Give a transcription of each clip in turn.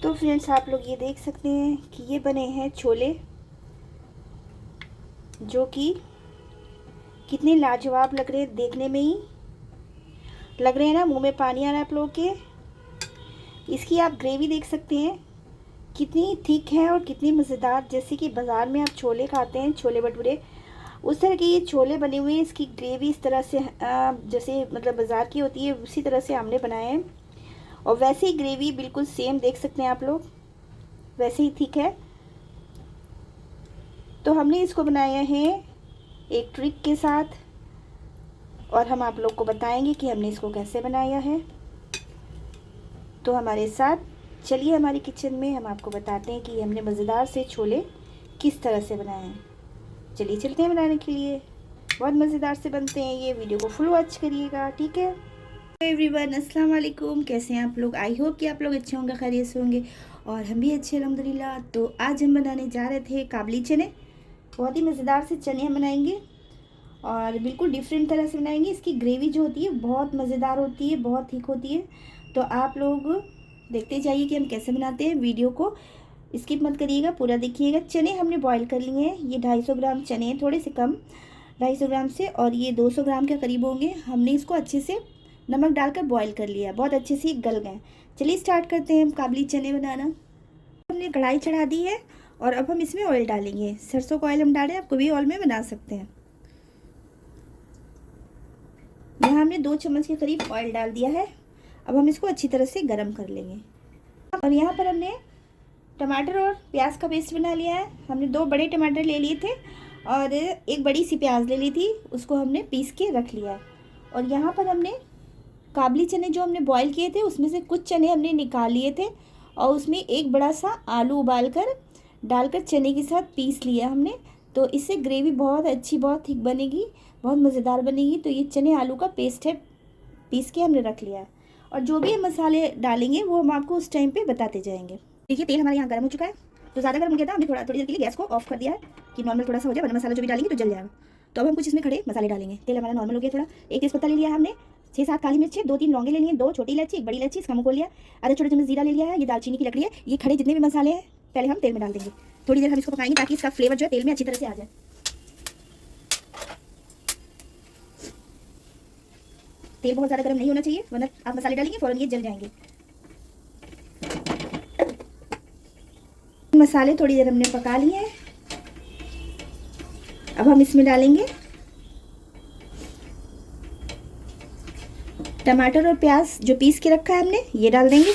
तो फ्रेंड्स, आप लोग ये देख सकते हैं कि ये बने हैं छोले, जो कि कितने लाजवाब लग रहे हैं। देखने में ही लग रहे हैं ना, मुंह में पानी आ रहा है आप लोगों के। इसकी आप ग्रेवी देख सकते हैं कितनी थिक है और कितनी मज़ेदार। जैसे कि बाज़ार में आप छोले खाते हैं, छोले भटूरे, उस तरह के ये छोले बने हुए हैं। इसकी ग्रेवी इस तरह से जैसे मतलब बाज़ार की होती है, उसी तरह से हमने बनाए हैं। और वैसे ही ग्रेवी बिल्कुल सेम देख सकते हैं आप लोग, वैसे ही थिक है। तो हमने इसको बनाया है एक ट्रिक के साथ, और हम आप लोग को बताएंगे कि हमने इसको कैसे बनाया है। तो हमारे साथ चलिए हमारी किचन में, हम आपको बताते हैं कि हमने मज़ेदार से छोले किस तरह से बनाए हैं। चलिए चलते हैं बनाने के लिए। बहुत मज़ेदार से बनते हैं ये, वीडियो को फुल वॉच करिएगा, ठीक है। एवरीवन, अस्सलाम वालेकुम। कैसे हैं आप लोग? आई होप कि आप लोग अच्छे होंगे, खैरियत से होंगे, और हम भी अच्छे अल्हम्दुलिल्लाह। तो आज हम बनाने जा रहे थे काबली चने। बहुत ही मज़ेदार से चने हम बनाएंगे और बिल्कुल डिफरेंट तरह से बनाएंगे। इसकी ग्रेवी जो होती है बहुत मज़ेदार होती है, बहुत थिक होती है। तो आप लोग देखते जाइए कि हम कैसे बनाते हैं। वीडियो को स्किप मत करिएगा, पूरा देखिएगा। चने हमने बॉईल कर लिए हैं। ये 250 ग्राम चने हैं, थोड़े से कम 250 ग्राम से, और ये 200 ग्राम के करीब होंगे। हमने इसको अच्छे से नमक डालकर बॉईल कर लिया, बहुत अच्छे से गल गए। चलिए स्टार्ट करते हैं हम काबली चने बनाना। हमने कढ़ाई चढ़ा दी है और अब हम इसमें ऑयल डालेंगे। सरसों का ऑयल हम डालें, आप कोई ऑयल में बना सकते हैं। यहाँ हमने 2 चम्मच के करीब ऑयल डाल दिया है। अब हम इसको अच्छी तरह से गर्म कर लेंगे। और यहाँ पर हमने टमाटर और प्याज का पेस्ट बना लिया है। हमने 2 बड़े टमाटर ले लिए थे और एक बड़ी सी प्याज ले ली थी, उसको हमने पीस के रख लिया। और यहाँ पर हमने काबली चने जो हमने बॉईल किए थे, उसमें से कुछ चने हमने निकाल लिए थे और उसमें एक बड़ा सा आलू उबाल कर डालकर चने के साथ पीस लिया हमने। तो इससे ग्रेवी बहुत अच्छी, बहुत थिक बनेगी, बहुत मज़ेदार बनेगी। तो ये चने आलू का पेस्ट है, पीस के हमने रख लिया है। और जो भी हम मसाले डालेंगे वो हम आपको उस टाइम पे बताते जाएंगे। देखिए तेल हमारे यहाँ गर्म हो चुका है, तो ज़्यादा गर्म हो गया था, हमने थोड़ी देर के लिए गैस को ऑफ कर दिया है कि नॉर्मल थोड़ा सा हो जाए, वरना मसाला जो भी डालेंगे तो जल जाएगा। तो अब हम कुछ इसमें खड़े मसाले डालेंगे। तेल हमारा नॉर्मल हो गया थोड़ा। एक तेज़पत्ता ले लिया है हमने, 6-7 काली मिर्च, 2-3 लौंगे ले लिए, 2 छोटी इलायची, 1 बड़ी इलायची, इसका मुँह खोल लिया, आधा छोटा चम्मच जीरा ले लिया है। ये दालचीनी की लकड़ी है। ये खड़े जितने भी मसाले हैं पहले हम तेल में डाल देंगे। थोड़ी देर हम इसको पकाएंगे ताकि इसका फ्लेवर जो है तेल में अच्छी तरह से आ जाए। तेल बहुत ज़्यादा गर्म नहीं होना चाहिए, वरना आप मसाले डालेंगे फ़ौरन ये जल जाएंगे। मसाले थोड़ी देर हमने पका लिए हैं। अब हम इसमें डालेंगे टमाटर और प्याज जो पीस के रखा है हमने, ये डाल देंगे।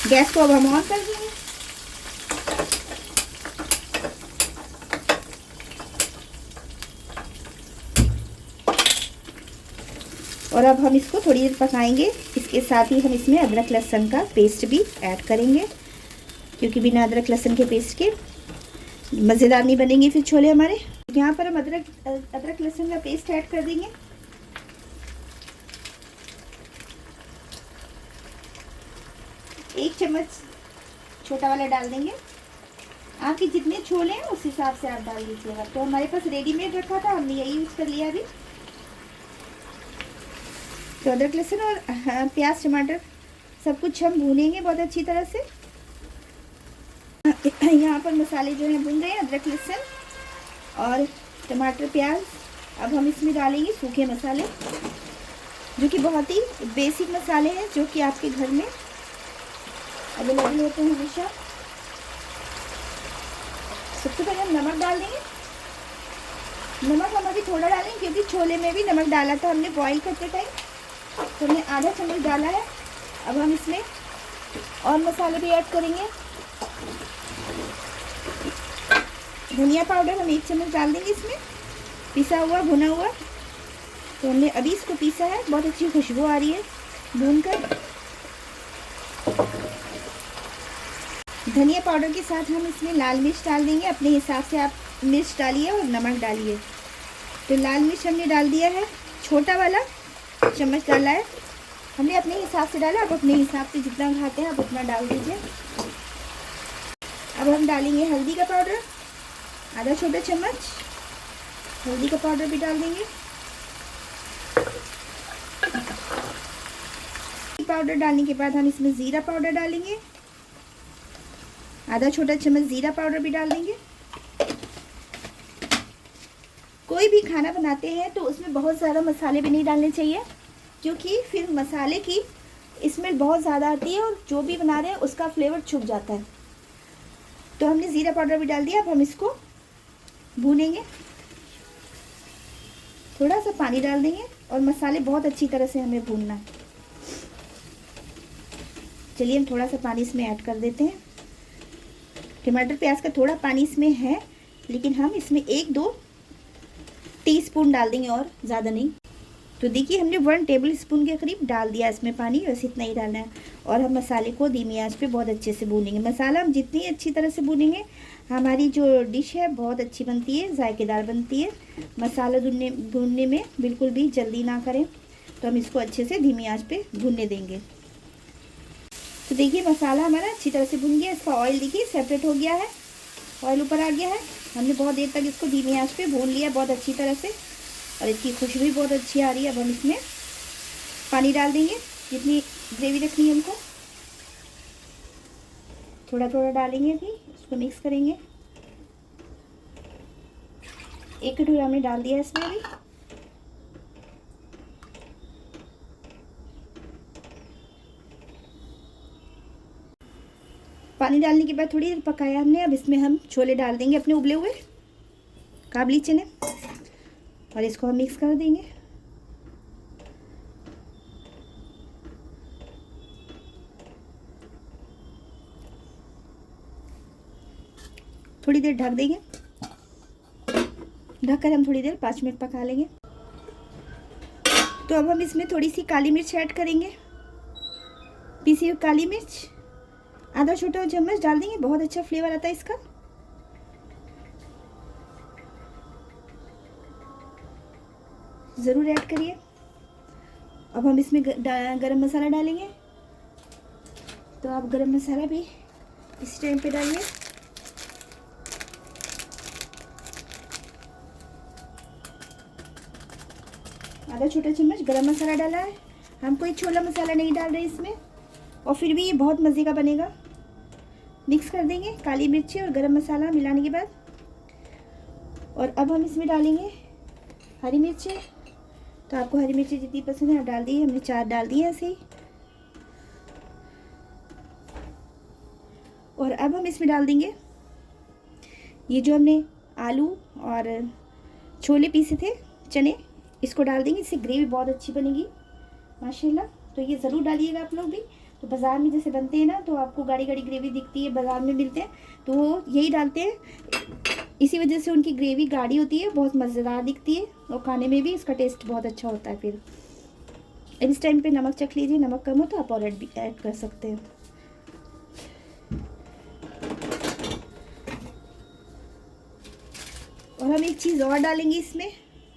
गैस को अब हम ऑन कर देंगे। और अब हम इसको थोड़ी देर पकाएंगे। इसके साथ ही हम इसमें अदरक लहसुन का पेस्ट भी ऐड करेंगे, क्योंकि बिना अदरक लहसुन के पेस्ट के मज़ेदार नहीं बनेंगे फिर छोले हमारे। यहाँ पर हम अदरक लहसुन का पेस्ट ऐड कर देंगे। एक चम्मच छोटा वाला डाल देंगे। आपके जितने छोले हैं उस हिसाब से आप डाल दीजिएगा। तो हमारे पास रेडीमेड रखा था, हमने यही यूज़ कर लिया अभी। तो अदरक लहसुन और प्याज टमाटर सब कुछ हम भूनेंगे बहुत अच्छी तरह से। यहाँ पर मसाले जो हैं भून रहे हैं, अदरक लहसुन और टमाटर प्याज। अब हम इसमें डालेंगे सूखे मसाले, जो कि बहुत ही बेसिक मसाले हैं, जो कि आपके घर में अवेलेबल होते हैं हमेशा। सबसे पहले हम नमक डाल देंगे। नमक हम अभी थोड़ा डालेंगे, क्योंकि छोले में भी नमक डाला था हमने बॉईल करते टाइम, तो हमने आधा चम्मच डाला है। अब हम इसमें और मसाले भी ऐड करेंगे। धनिया पाउडर हम 1 चम्मच डाल देंगे इसमें, पिसा हुआ भुना हुआ। तो हमने अभी इसको पीसा है, बहुत अच्छी खुशबू आ रही है भूनकर। धनिया पाउडर के साथ हम इसमें लाल मिर्च डाल देंगे। अपने हिसाब से आप मिर्च डालिए और नमक डालिए। तो लाल मिर्च हमने डाल दिया है, छोटा वाला चम्मच डाला है हमने, अपने हिसाब से डाला। आप अपने हिसाब से जितना खाते हैं आप उतना डाल दीजिए। अब हम डालेंगे हल्दी का पाउडर, आधा छोटा चम्मच हल्दी का पाउडर भी डाल देंगे। पाउडर डालने के बाद हम इसमें ज़ीरा पाउडर डालेंगे, आधा छोटा चम्मच ज़ीरा पाउडर भी डाल देंगे। कोई भी खाना बनाते हैं तो उसमें बहुत ज़्यादा मसाले भी नहीं डालने चाहिए, क्योंकि फिर मसाले की स्मेल बहुत ज़्यादा आती है और जो भी बना रहे हैं उसका फ्लेवर छुप जाता है। तो हमने ज़ीरा पाउडर भी डाल दिया। अब हम इसको भूनेंगे, थोड़ा सा पानी डाल देंगे और मसाले बहुत अच्छी तरह से हमें भूनना है। चलिए हम थोड़ा सा पानी इसमें ऐड कर देते हैं। टमाटर प्याज का थोड़ा पानी इसमें है, लेकिन हम इसमें 1-2 टीस्पून डाल देंगे और ज़्यादा नहीं। तो देखिए हमने 1 टेबल स्पून के करीब डाल दिया इसमें पानी, बस इतना ही डालना है। और हम मसाले को धीमी आंच पे बहुत अच्छे से भूनेंगे। मसाला हम जितनी अच्छी तरह से भूनेंगे हमारी जो डिश है बहुत अच्छी बनती है, जायकेदार बनती है। मसाला भूनने में बिल्कुल भी जल्दी ना करें। तो हम इसको अच्छे से धीमी आंच पे भूनने देंगे। तो देखिए मसाला हमारा अच्छी तरह से भुन गया, इसका ऑयल देखिए सेपरेट हो गया है, ऑयल ऊपर आ गया है। हमने बहुत देर तक इसको धीमी आंच पे भून लिया बहुत अच्छी तरह से, और इसकी खुशबू भी बहुत अच्छी आ रही है। अब हम इसमें पानी डाल देंगे, जितनी ग्रेवी रखनी है हमको थोड़ा थोड़ा डालेंगे। अभी इसको मिक्स करेंगे। 1 कटोरा हमने डाल दिया इसमें अभी। पानी डालने के बाद थोड़ी देर पकाया हमने। अब इसमें हम छोले डाल देंगे, अपने उबले हुए काबली चने, और इसको हम मिक्स कर देंगे। थोड़ी देर ढक देंगे, ढककर हम थोड़ी देर 5 मिनट पका लेंगे। तो अब हम इसमें थोड़ी सी काली मिर्च ऐड करेंगे, पीसी हुई काली मिर्च आधा छोटा चम्मच डाल देंगे, बहुत अच्छा फ्लेवर आता है इसका। ज़रूर ऐड करिए। अब हम इसमें गरम मसाला डालेंगे, तो आप गरम मसाला भी इस टाइम पे डालिए। आधा छोटा चम्मच गरम मसाला डाला है। हम कोई छोला मसाला नहीं डाल रहे इसमें, और फिर भी ये बहुत मज़े का बनेगा। मिक्स कर देंगे काली मिर्ची और गरम मसाला मिलाने के बाद। और अब हम इसमें डालेंगे हरी मिर्ची। तो आपको हरी मिर्ची जितनी पसंद है आप डाल दी, हमने 4 डाल दी है ऐसे ही। और अब हम इसमें डाल देंगे ये जो हमने आलू और छोले पीसे थे, चने, इसको डाल देंगे। इससे ग्रेवी बहुत अच्छी बनेगी माशाल्लाह। तो ये ज़रूर डालिएगा आप लोग भी। तो बाज़ार में जैसे बनते हैं ना, तो आपको गाढ़ी गाढ़ी ग्रेवी दिखती है, बाज़ार में मिलते हैं तो वो यही डालते हैं, इसी वजह से उनकी ग्रेवी गाढ़ी होती है, बहुत मज़ेदार दिखती है, और खाने में भी इसका टेस्ट बहुत अच्छा होता है। फिर अब इस टाइम पे नमक चख लीजिए, नमक कम हो तो आप और ऐड कर सकते हैं। और हम एक चीज़ और डालेंगे इसमें।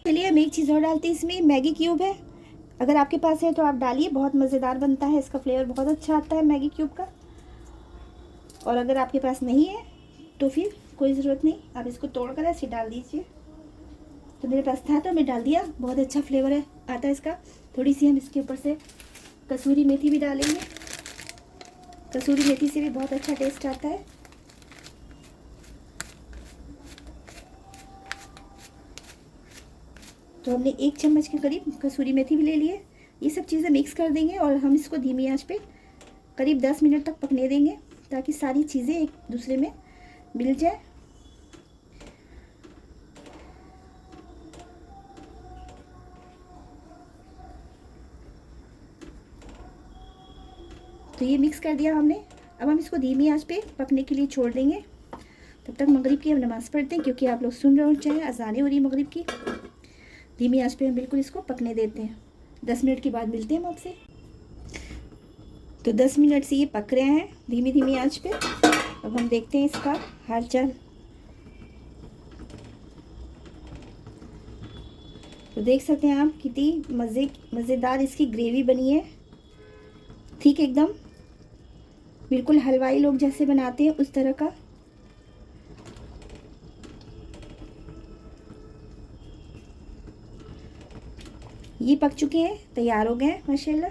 चलिए हम एक चीज़ और डालते हैं इसमें, मैगी क्यूब है। अगर आपके पास है तो आप डालिए, बहुत मज़ेदार बनता है, इसका फ्लेवर बहुत अच्छा आता है मैगी क्यूब का। और अगर आपके पास नहीं है तो फिर कोई ज़रूरत नहीं, आप इसको तोड़कर ऐसे डाल दीजिए। तो मेरे पास था तो मैं डाल दिया, बहुत अच्छा फ्लेवर है आता है इसका। थोड़ी सी हम इसके ऊपर से कसूरी मेथी भी डालेंगे, कसूरी मेथी से भी बहुत अच्छा टेस्ट आता है। तो हमने 1 चम्मच के करीब कसूरी मेथी भी ले लिए। ये सब चीज़ें मिक्स कर देंगे और हम इसको धीमी आंच पे करीब 10 मिनट तक पकने देंगे, ताकि सारी चीज़ें एक दूसरे में मिल जाए। तो ये मिक्स कर दिया हमने। अब हम इसको धीमी आंच पे पकने के लिए छोड़ देंगे। तब तक मगरिब की हम नमाज़ पढ़ते हैं, क्योंकि आप लोग सुन रहे हो चाहे अजानें हो रही है मगरिब की। धीमी आंच पे हम बिल्कुल इसको पकने देते हैं। 10 मिनट के बाद मिलते हैं हम आपसे। तो 10 मिनट से ये पक रहे हैं धीमी धीमी आंच पे। अब हम देखते हैं इसका हाल चाल। तो देख सकते हैं आप कितनी मज़ेदार इसकी ग्रेवी बनी है, ठीक एकदम बिल्कुल हलवाई लोग जैसे बनाते हैं उस तरह का। ये पक चुके हैं, तैयार हो गए हैं माशाल्लाह।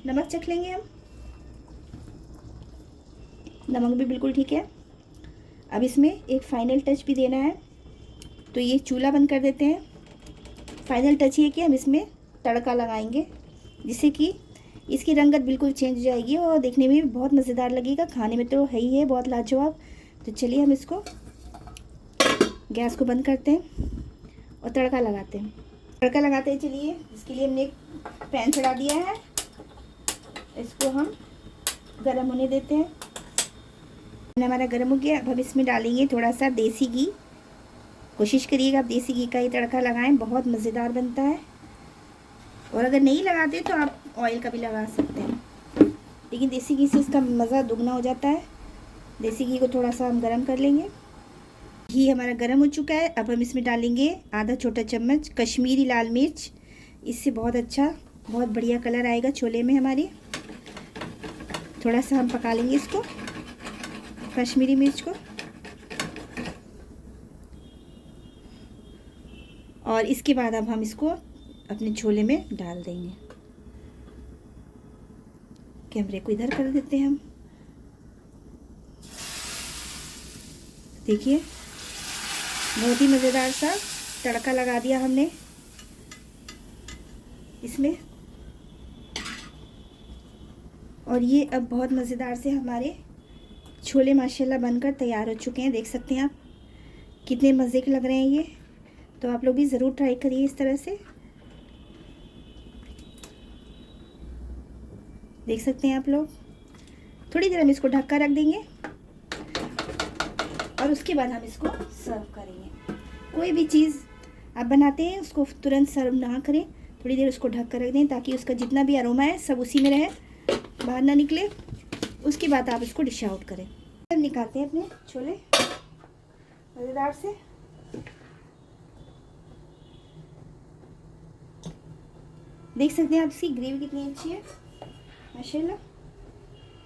नमक चख लेंगे हम। नमक भी बिल्कुल ठीक है। अब इसमें एक फ़ाइनल टच भी देना है, तो ये चूल्हा बंद कर देते हैं। फाइनल टच ये कि हम इसमें तड़का लगाएंगे, जिससे कि इसकी रंगत बिल्कुल चेंज हो जाएगी और देखने में भी बहुत मज़ेदार लगेगा, खाने में तो है ही है बहुत लाजवाब। तो चलिए हम इसको गैस को बंद करते हैं और तड़का लगाते हैं। तड़का लगाते हैं चलिए। इसके लिए हमने एक पैन चढ़ा दिया है, इसको हम गरम होने देते हैं। हमारा गरम हो गया। अब हम इसमें डालेंगे थोड़ा सा देसी घी। कोशिश करिएगा आप देसी घी का ही तड़का लगाएं, बहुत मज़ेदार बनता है। और अगर नहीं लगाते तो आप ऑयल का भी लगा सकते हैं, लेकिन देसी घी से इसका मज़ा दुगना हो जाता है। देसी घी को थोड़ा सा हम गरम कर लेंगे। घी हमारा गरम हो चुका है। अब हम इसमें डालेंगे आधा छोटा चम्मच कश्मीरी लाल मिर्च। इससे बहुत अच्छा, बहुत बढ़िया कलर आएगा छोले में हमारे। थोड़ा सा हम पका लेंगे इसको, कश्मीरी मिर्च को। और इसके बाद अब हम इसको अपने छोले में डाल देंगे। कैमरे को इधर कर देते हैं हम। देखिए बहुत ही मज़ेदार सा तड़का लगा दिया हमने इसमें। और ये अब बहुत मज़ेदार से हमारे छोले माशाल्लाह बनकर तैयार हो चुके हैं। देख सकते हैं आप कितने मज़े के लग रहे हैं ये। तो आप लोग भी ज़रूर ट्राई करिए इस तरह से। देख सकते हैं आप लोग। थोड़ी देर हम इसको ढक कर रख देंगे और उसके बाद हम इसको सर्व करेंगे। कोई भी चीज़ आप बनाते हैं उसको तुरंत सर्व ना करें, थोड़ी देर उसको ढक कर रख दें ताकि उसका जितना भी अरोमा है सब उसी में रहे, बाहर ना निकले। उसके बाद आप इसको डिश आउट करें। हम निकालते हैं अपने छोले मज़ेदार से। देख सकते हैं आप इसकी ग्रेवी कितनी अच्छी है माशाल्लाह।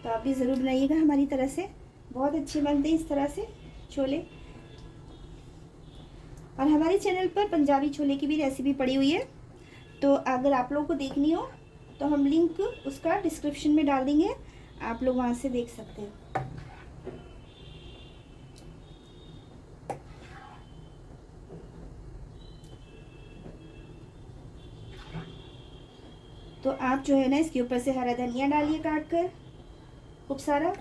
तो आप भी ज़रूर बनाइएगा हमारी तरह से, बहुत अच्छे बनते हैं इस तरह से छोले। और हमारे चैनल पर पंजाबी छोले की भी रेसिपी पड़ी हुई है, तो अगर आप लोगों को देखनी हो तो हम लिंक उसका डिस्क्रिप्शन में डाल देंगे, आप लोग वहाँ से देख सकते हैं। तो आप जो है ना इसके ऊपर से हरा धनिया डालिए काट कर खूब सारा।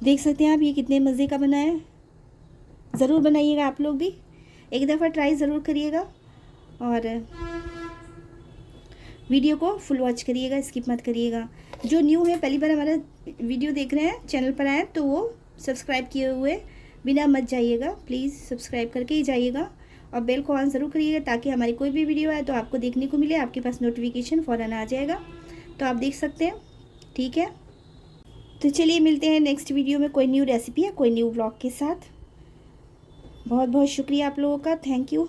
देख सकते हैं आप ये कितने मज़े का बना है। ज़रूर बनाइएगा आप लोग भी, एक दफ़ा ट्राई ज़रूर करिएगा। और वीडियो को फुल वॉच करिएगा, स्किप मत करिएगा। जो न्यू है पहली बार हमारा वीडियो देख रहे हैं, चैनल पर आए तो वो सब्सक्राइब किए हुए बिना मत जाइएगा, प्लीज़ सब्सक्राइब करके ही जाइएगा। और बेल को ऑन ज़रूर करिएगा ताकि हमारी कोई भी वीडियो आए तो आपको देखने को मिले, आपके पास नोटिफिकेशन फ़ौरन आ जाएगा। तो आप देख सकते हैं, ठीक है। तो चलिए मिलते हैं नेक्स्ट वीडियो में कोई न्यू रेसिपी या कोई न्यू ब्लॉग के साथ। बहुत बहुत शुक्रिया आप लोगों का, थैंक यू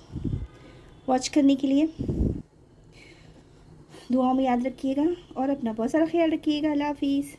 वॉच करने के लिए। दुआ में याद रखिएगा और अपना बहुत सारा ख्याल रखिएगा। अल्लाह हाफिज़।